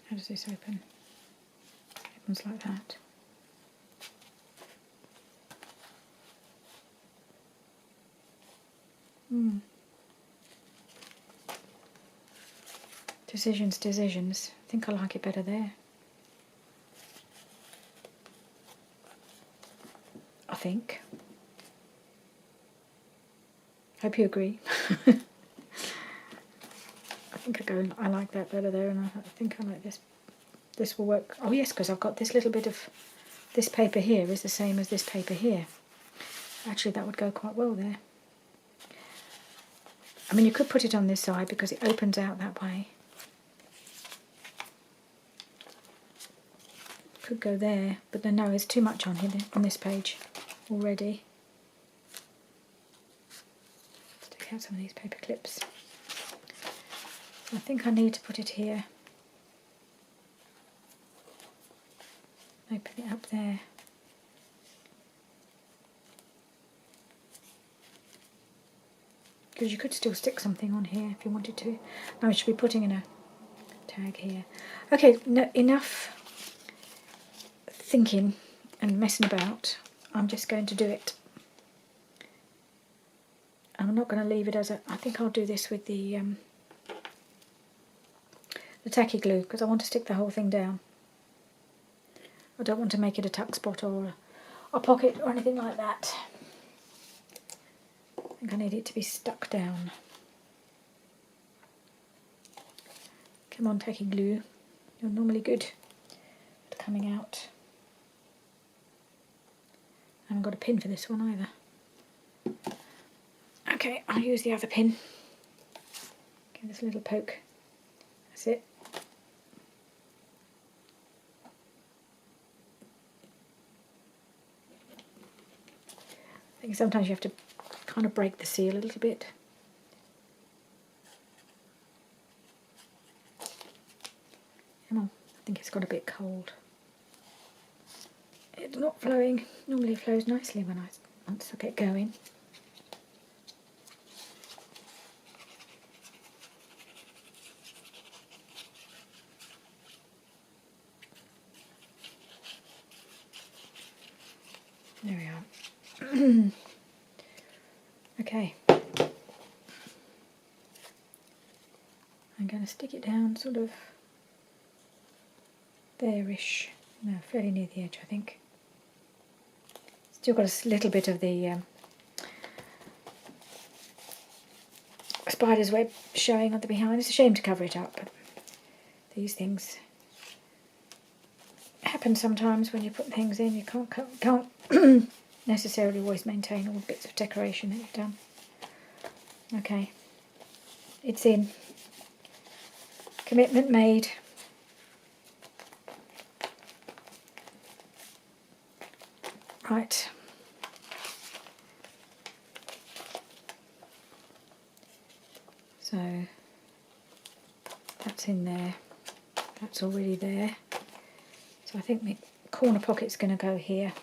How does this open? It opens like that. Decisions. I think I like it better there. I think. Hope you agree. I like that better there, and I think I like this. This will work. Oh yes, because I've got this little bit of this paper here is the same as this paper here. Actually, that would go quite well there. I mean, you could put it on this side because it opens out that way. Could go there, but then no, there's too much on here on this page already. Let's take out some of these paper clips. I think I need to put it here. Open it up there. Because you could still stick something on here if you wanted to. No, I should be putting in a tag here. Okay, no, enough thinking and messing about. I'm just going to do it. I'm not going to leave it as a... I think I'll do this with the tacky glue because I want to stick the whole thing down. I don't want to make it a tuck spot or a pocket or anything like that. I think I need it to be stuck down. Come on, tacky glue. You're normally good at coming out. I haven't got a pin for this one either. Okay, I'll use the other pin. Give this a little poke. That's it. I think sometimes you have to kind of break the seal a little bit. Come on, I think it's got a bit cold. It's not flowing. Normally it flows nicely when once I get going. There we are. Okay. I'm going to stick it down sort of there-ish. No, fairly near the edge, I think. Still got a little bit of the spider's web showing on the behind. It's a shame to cover it up, but these things happen sometimes when you put things in. You can't necessarily always maintain all the bits of decoration that you've done. Okay, it's in. Commitment made. Right. So that's in there. That's already there. So I think my corner pocket's going to go here.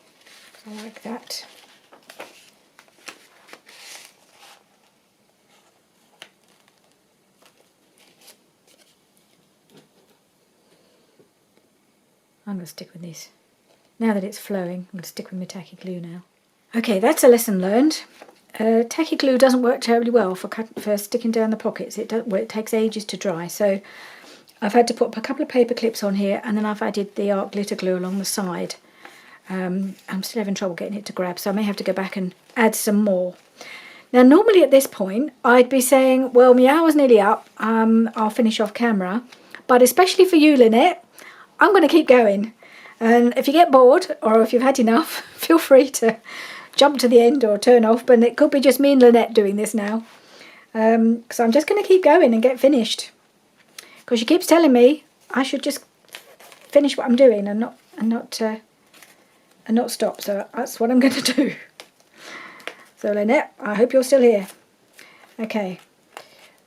I like that. I'm going to stick with this. Now that it's flowing, I'm going to stick with my tacky glue now. Okay, that's a lesson learned. Tacky glue doesn't work terribly well for sticking down the pockets. It takes ages to dry. So I've had to put a couple of paper clips on here, and then I've added the art glitter glue along the side. I'm still having trouble getting it to grab, so I may have to go back and add some more. Now, normally at this point, I'd be saying, well, my hour's nearly up. I'll finish off camera. But especially for you, Lynette, I'm going to keep going. And if you get bored, or if you've had enough, feel free to jump to the end or turn off. But it could be just me and Lynette doing this now. So I'm just going to keep going and get finished. Because she keeps telling me I should just finish what I'm doing and not stop. So that's what I'm going to do. So Lynette, I hope you're still here. Okay,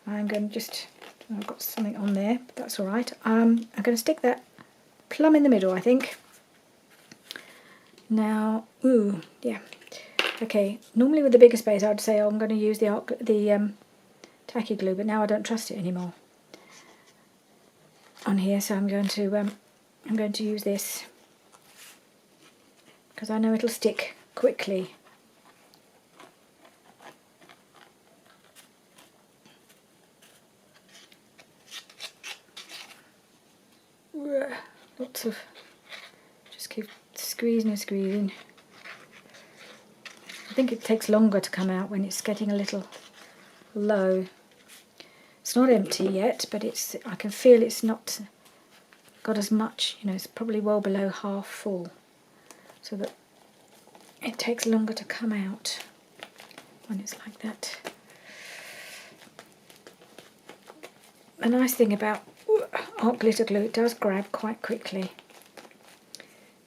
I'm going to just... I've got something on there, but that's all right. I'm going to stick that plumb in the middle, I think. Now, ooh, yeah. Okay, normally with the bigger space, I'd say I'm going to use the tacky glue, but now I don't trust it anymore on here. So I'm going to use this because I know it'll stick quickly. Lots of, just keep squeezing and squeezing. I think it takes longer to come out when it's getting a little low. It's not empty yet, but I can feel it's not got as much, it's probably well below half full, so that it takes longer to come out when it's like that. The nice thing about art glitter glue, it does grab quite quickly.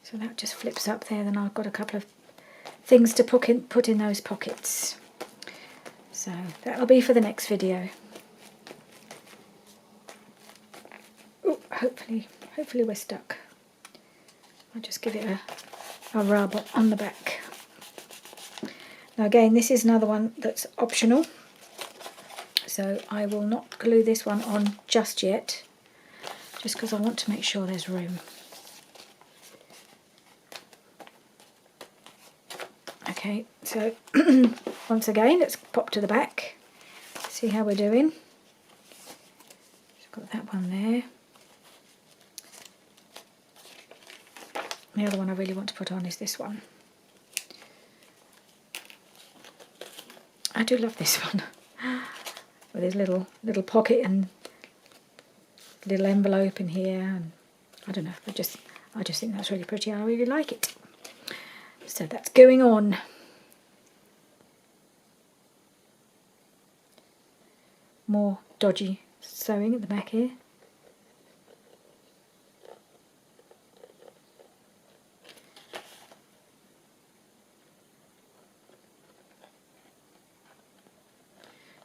So that just flips up there, then I've got a couple of things to put in those pockets. So that'll be for the next video. Ooh, hopefully we're stuck. I'll just give it a rub on the back. Now again, this is another one that's optional. So I will not glue this one on just yet, just because I want to make sure there's room. Okay, so once again, let's pop to the back, see how we're doing. Got that one there. The other one I really want to put on is this one. I do love this one with his little pocket and little envelope in here, and I don't know, I just think that's really pretty. I really like it. So that's going on. More dodgy sewing at the back here.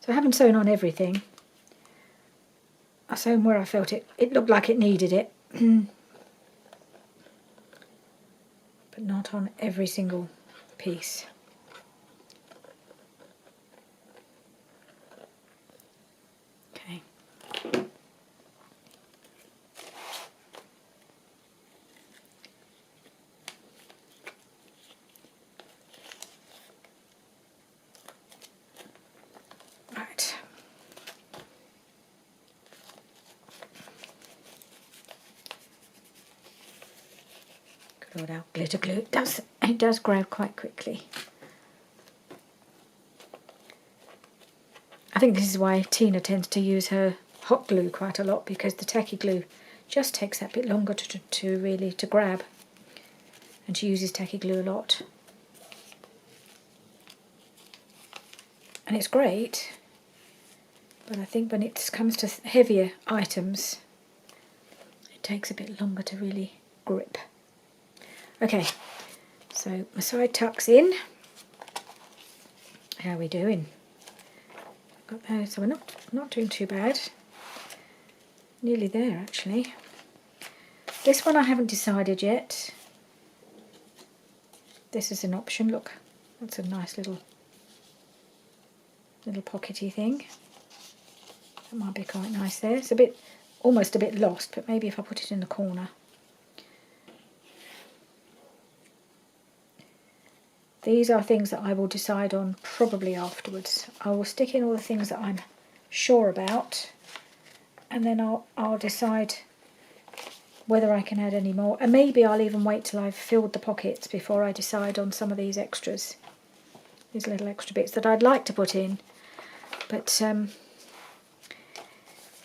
So I haven't sewn on everything. I sewn where I felt it looked like it needed it. But not on every single piece. Okay. Right. Good old glitter glue. It does grab quite quickly. I think this is why Tina tends to use her hot glue quite a lot, because the tacky glue just takes that bit longer to really grab, and she uses tacky glue a lot. And it's great, but I think when it comes to heavier items, it takes a bit longer to really grip. Okay, so my side tuck's in. How are we doing? Got there, so we're not doing too bad. Nearly there, actually. This one I haven't decided yet. This is an option. Look, that's a nice little pockety thing. That might be quite nice there. It's almost a bit lost, but maybe if I put it in the corner. These are things that I will decide on probably afterwards. I will stick in all the things that I'm sure about, and then I'll decide whether I can add any more. And maybe I'll even wait till I've filled the pockets before I decide on some of these extras. These little extra bits that I'd like to put in, but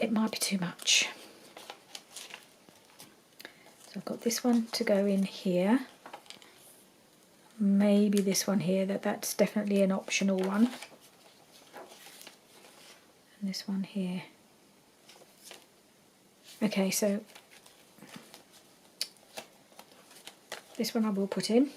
it might be too much. So I've got this one to go in here. Maybe this one here, that's definitely an optional one. And this one here. Okay, so this one I will put in.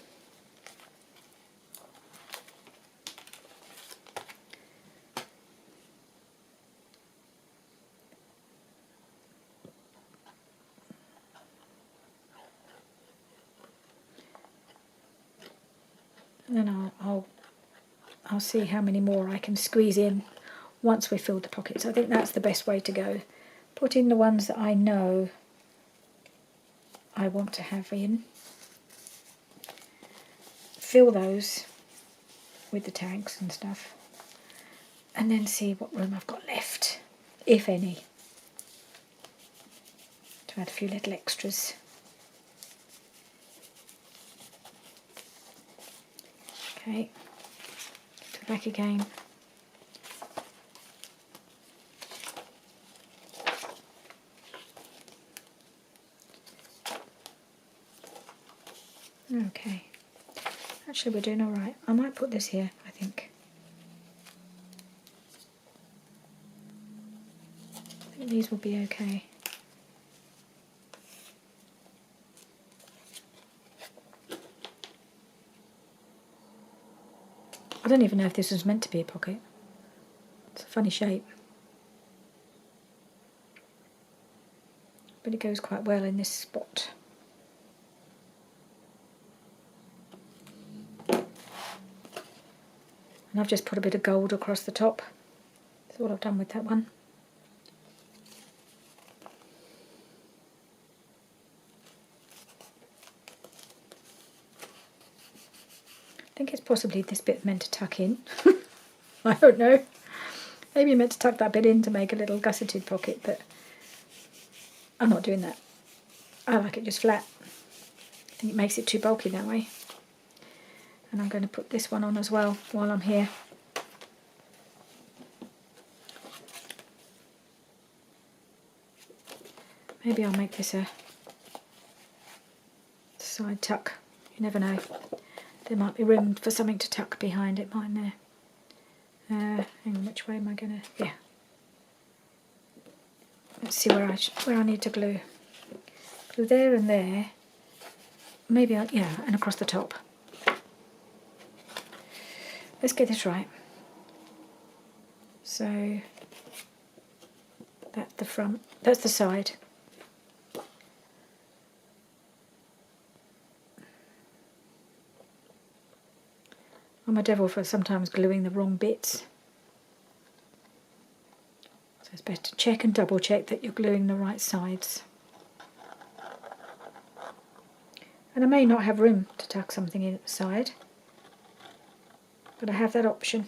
And then I'll see how many more I can squeeze in once we've filled the pockets. I think that's the best way to go. Put in the ones that I know I want to have in. Fill those with the tags and stuff. And then see what room I've got left, if any, to add a few little extras. Okay, to the back again. Okay, actually we're doing all right. I might put this here, I think. I think these will be okay. I don't even know if this was meant to be a pocket. It's a funny shape. But it goes quite well in this spot. And I've just put a bit of gold across the top. That's all I've done with that one. I think it's possibly this bit meant to tuck in. I don't know. Maybe you meant to tuck that bit in to make a little gusseted pocket, but I'm not doing that. I like it just flat. I think it makes it too bulky that way. And I'm going to put this one on as well while I'm here. Maybe I'll make this a side tuck. You never know. There might be room for something to tuck behind it, mightn't there? Hang on, which way am I going to... Yeah. Let's see where I need to glue. Glue there and there. Maybe yeah, and across the top. Let's get this right. So that's the front, that's the side. I'm a devil for sometimes gluing the wrong bits. So it's better to check and double check that you're gluing the right sides. And I may not have room to tuck something in at the side, but I have that option.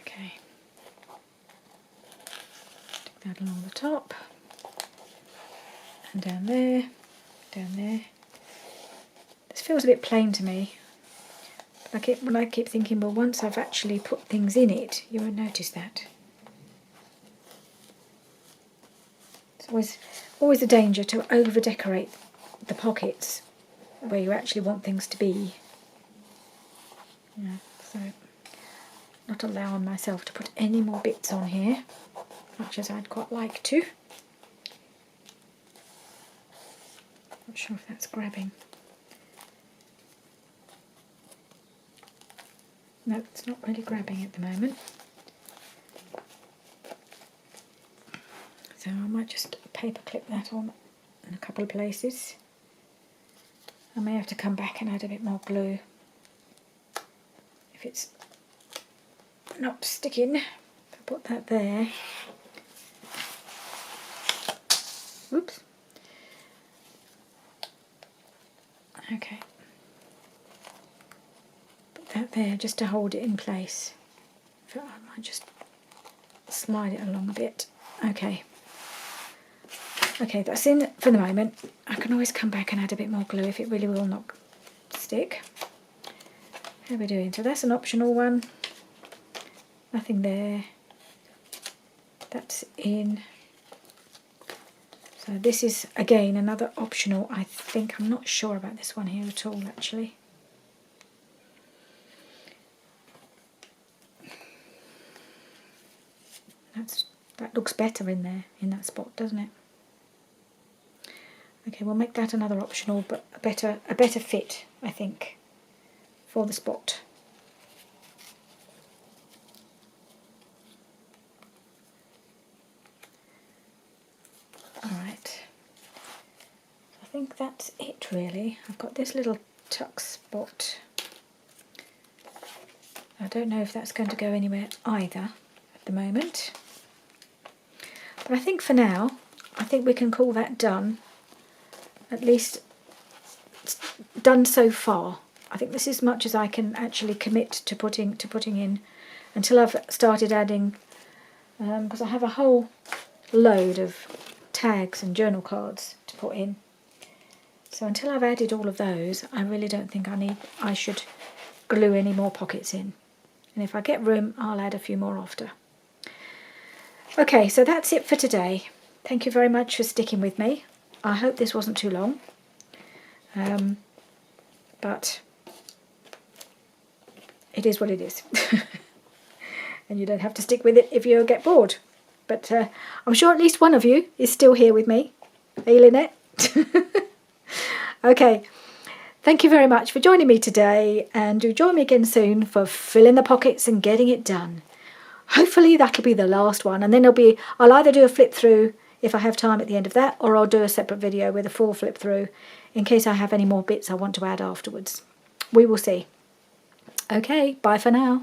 Okay, stick that along the top, and down there, down there. This feels a bit plain to me, but I keep thinking, well, once I've actually put things in it, you won't notice that. It's always a danger to over decorate the pockets where you actually want things to be. Yeah, so not allowing myself to put any more bits on here, much as I'd quite like to. Not sure if that's grabbing. No, it's not really grabbing at the moment. So I might just paper clip that on in a couple of places. I may have to come back and add a bit more glue if it's not sticking. I'll put that there. Oops. Okay. Put that there just to hold it in place. I might just slide it along a bit. Okay. Okay, that's in for the moment. I can always come back and add a bit more glue if it really will not stick. How are we doing? So that's an optional one. Nothing there. That's in. So this is, again, another optional. I think I'm not sure about this one here at all, actually. That looks better in there, in that spot, doesn't it? Okay, we'll make that another optional, but a better fit, I think, for the spot. Alright, I think that's it really. I've got this little tuck spot. I don't know if that's going to go anywhere either at the moment. But I think for now, I think we can call that done. At least done so far. I think this is as much as I can actually commit to putting in until I've started adding, because I have a whole load of tags and journal cards to put in. So until I've added all of those, I really don't think I should glue any more pockets in. And if I get room, I'll add a few more after. Okay, so that's it for today. Thank you very much for sticking with me. I hope this wasn't too long, but it is what it is. And you don't have to stick with it if you get bored. But I'm sure at least one of you is still here with me. Are you, Lynette? Okay, thank you very much for joining me today, and do join me again soon for filling the pockets and getting it done. Hopefully that'll be the last one, and then I'll either do a flip through if I have time at the end of that, or I'll do a separate video with a full flip through in case I have any more bits I want to add afterwards. we will see. Okay, bye for now.